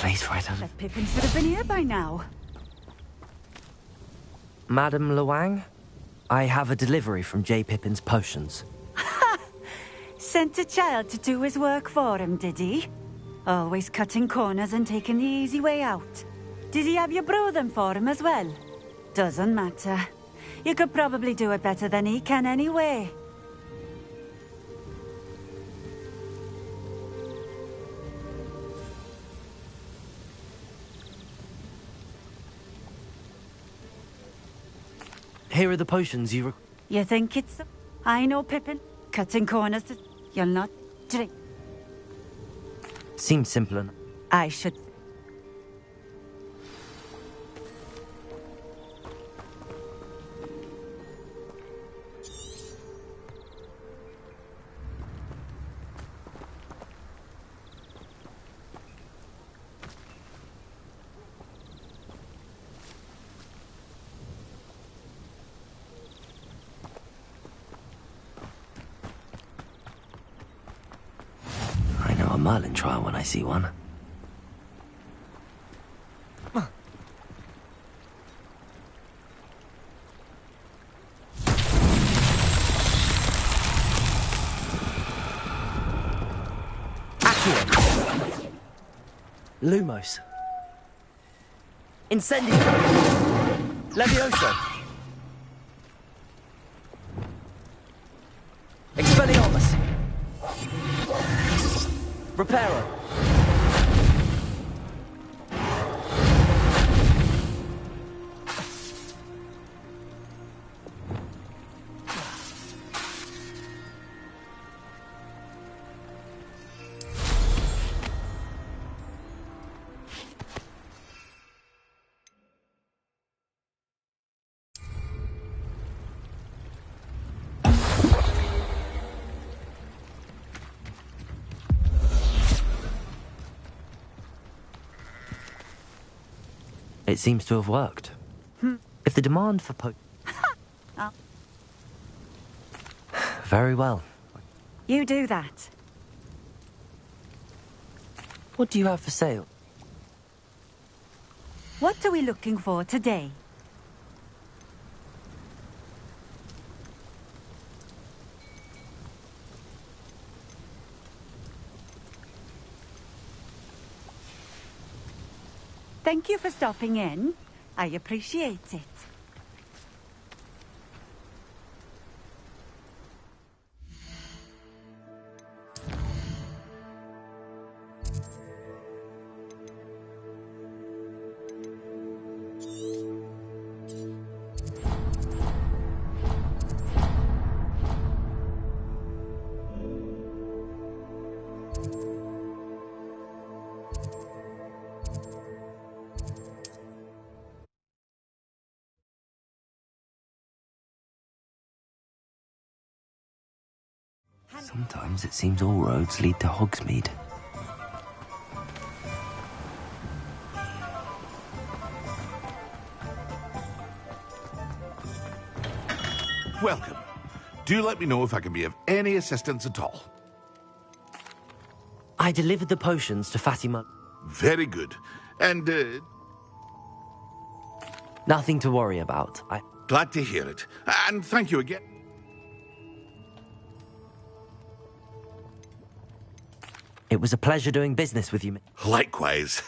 Place right on. That Pippin should have been here by now. Madam Luang, I have a delivery from J. Pippin's Potions. Sent a child to do his work for him, did he? Always cutting corners and taking the easy way out. Did he have you brew them for him as well? Doesn't matter. You could probably do it better than he can anyway. Here are the potions you You think it's... I know, Pippin. Cutting corners to... You'll not drink. Seems simple enough. I should... Merlin trial when I see one. Lumos. Incendio. Levioso! Expelliarmus! Reparo! It seems to have worked. If the demand for Very well. You do that. What do you have for sale? What are we looking for today? Thank you for stopping in. I appreciate it. Sometimes it seems all roads lead to Hogsmeade. Welcome. Do let me know if I can be of any assistance at all. I delivered the potions to Fatima. Very good. And, Nothing to worry about. Glad to hear it. And thank you again. It was a pleasure doing business with you. Likewise.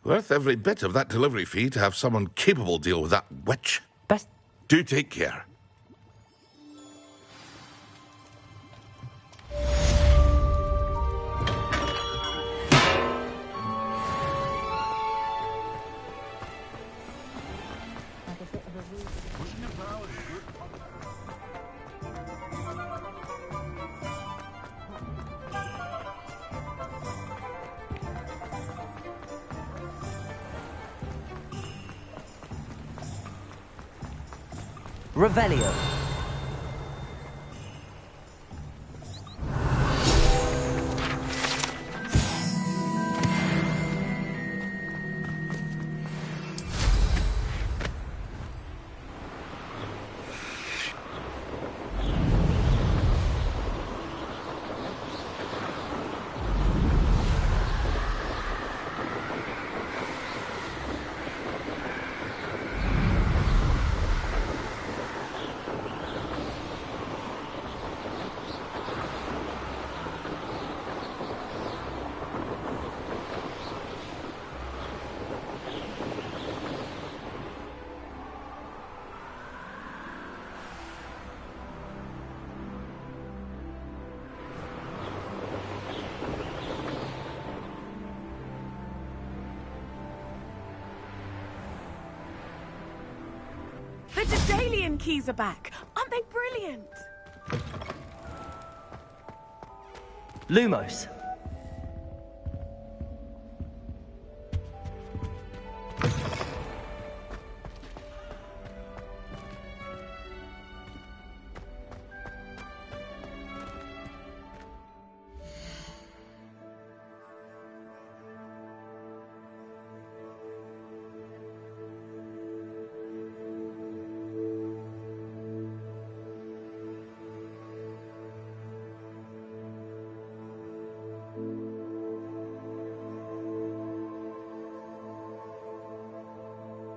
Worth every bit of that delivery fee to have someone capable deal with that witch. Best. Do take care. Revelio. The Daedalian keys are back. Aren't they brilliant? Lumos.